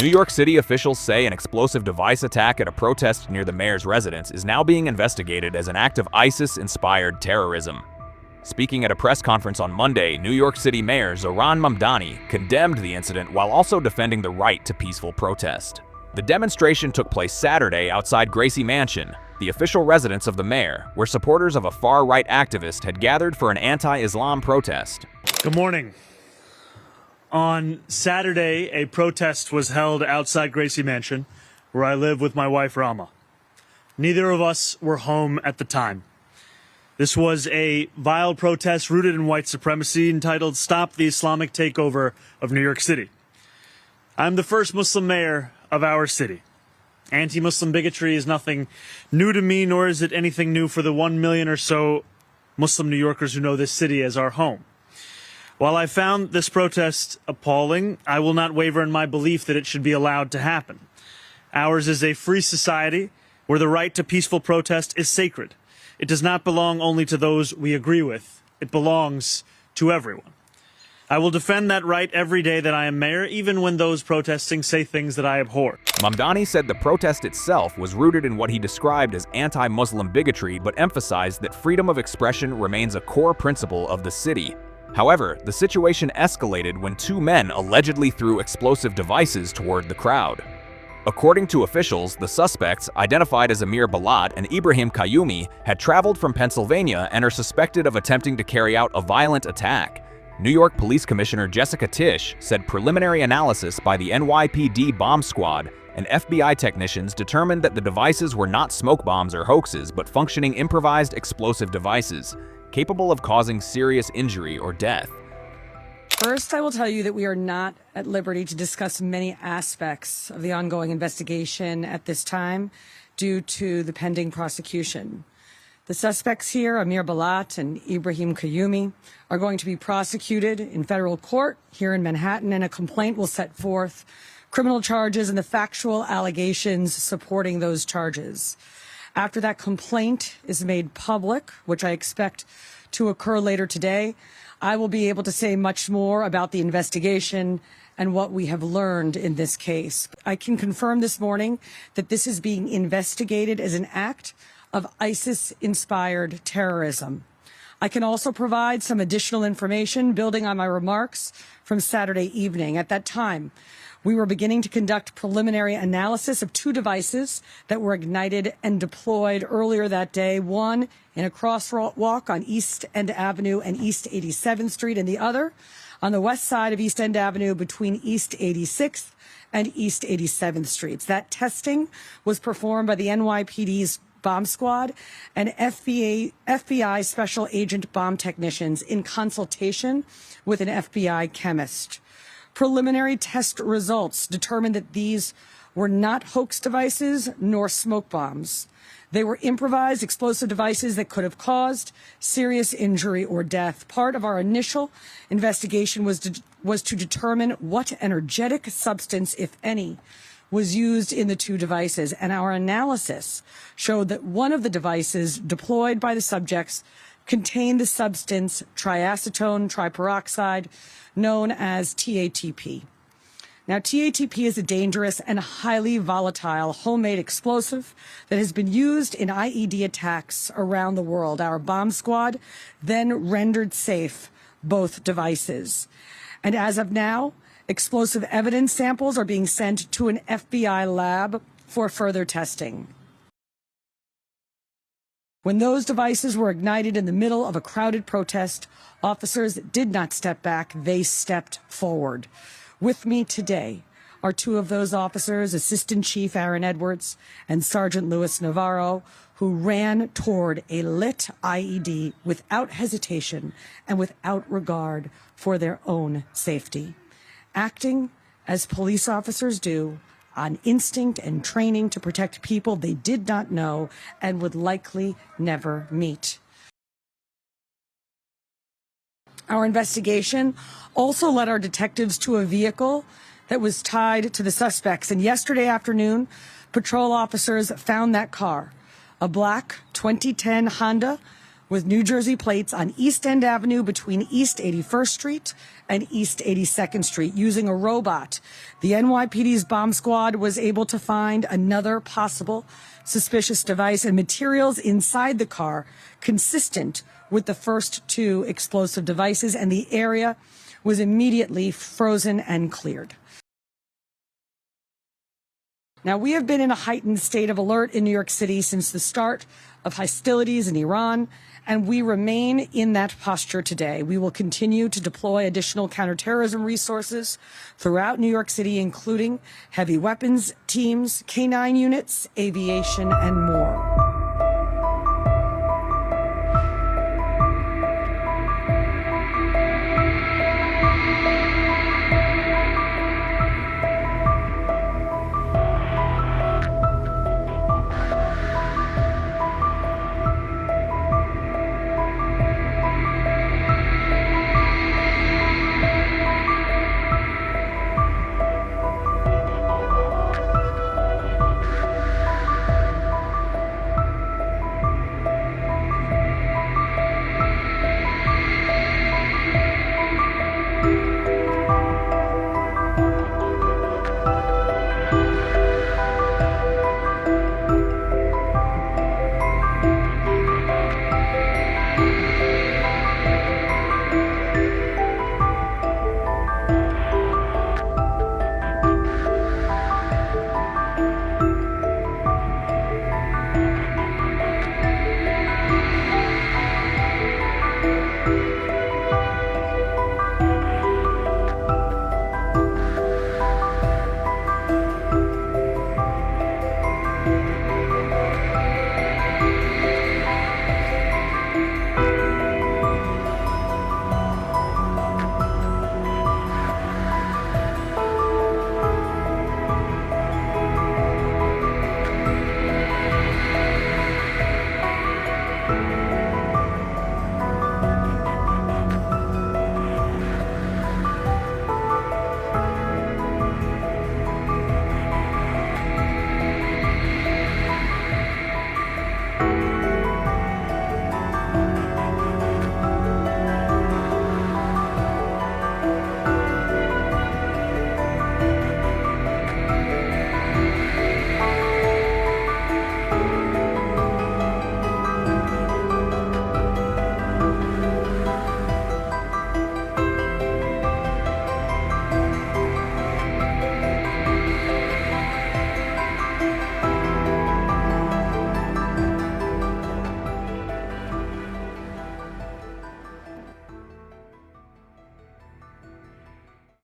New York City officials say an explosive device attack at a protest near the mayor's residence is now being investigated as an act of ISIS-inspired terrorism. Speaking at a press conference on Monday, New York City Mayor Zohran Mamdani condemned the incident while also defending the right to peaceful protest. The demonstration took place Saturday outside Gracie Mansion, the official residence of the mayor, where supporters of a far-right activist had gathered for an anti-Islam protest. Good morning. On Saturday, a protest was held outside Gracie Mansion, where I live with my wife, Rama. Neither of us were home at the time. This was a vile protest rooted in white supremacy entitled Stop the Islamic Takeover of New York City. I'm the first Muslim mayor of our city. Anti-Muslim bigotry is nothing new to me, nor is it anything new for the 1 million or so Muslim New Yorkers who know this city as our home. While I found this protest appalling, I will not waver in my belief that it should be allowed to happen. Ours is a free society where the right to peaceful protest is sacred. It does not belong only to those we agree with. It belongs to everyone. I will defend that right every day that I am mayor, even when those protesting say things that I abhor. Mamdani said the protest itself was rooted in what he described as anti-Muslim bigotry, but emphasized that freedom of expression remains a core principle of the city. However, the situation escalated when two men allegedly threw explosive devices toward the crowd. According to officials, the suspects, identified as Emir Balat and Ibrahim Kayumi, had traveled from Pennsylvania and are suspected of attempting to carry out a violent attack. New York Police Commissioner Jessica Tisch said preliminary analysis by the NYPD bomb squad and FBI technicians determined that the devices were not smoke bombs or hoaxes, but functioning improvised explosive devices, capable of causing serious injury or death. First, I will tell you that we are not at liberty to discuss many aspects of the ongoing investigation at this time due to the pending prosecution. The suspects here, Emir Balat and Ibrahim Kayumi, are going to be prosecuted in federal court here in Manhattan, and a complaint will set forth criminal charges and the factual allegations supporting those charges. After that complaint is made public, which I expect to occur later today, I will be able to say much more about the investigation and what we have learned in this case. I can confirm this morning that this is being investigated as an act of ISIS-inspired terrorism. I can also provide some additional information building on my remarks from Saturday evening. At that time, we were beginning to conduct preliminary analysis of two devices that were ignited and deployed earlier that day, one in a crosswalk on East End Avenue and East 87th Street, and the other on the west side of East End Avenue between East 86th and East 87th Streets. That testing was performed by the NYPD's bomb squad and FBI special agent bomb technicians in consultation with an FBI chemist. Preliminary test results determined that these were not hoax devices nor smoke bombs. They were improvised explosive devices that could have caused serious injury or death. Part of our initial investigation was to determine what energetic substance, if any, was used in the two devices, and our analysis showed that one of the devices deployed by the subjects contained the substance triacetone triperoxide, known as TATP. Now, TATP is a dangerous and highly volatile homemade explosive that has been used in IED attacks around the world. Our bomb squad then rendered safe both devices. And as of now, explosive evidence samples are being sent to an FBI lab for further testing. When those devices were ignited in the middle of a crowded protest, officers did not step back, they stepped forward. With me today are two of those officers, Assistant Chief Aaron Edwards and Sergeant Louis Navarro, who ran toward a lit IED without hesitation and without regard for their own safety, acting as police officers do, on instinct and training to protect people they did not know and would likely never meet. Our investigation also led our detectives to a vehicle that was tied to the suspects. And yesterday afternoon, patrol officers found that car, a black 2010 Honda with New Jersey plates on East End Avenue between East 81st Street and East 82nd Street. Using a robot, the NYPD's bomb squad was able to find another possible suspicious device and materials inside the car consistent with the first two explosive devices, and the area was immediately frozen and cleared. Now, we have been in a heightened state of alert in New York City since the start of hostilities in Iran, and we remain in that posture today. We will continue to deploy additional counterterrorism resources throughout New York City, including heavy weapons teams, K-9 units, aviation, and more.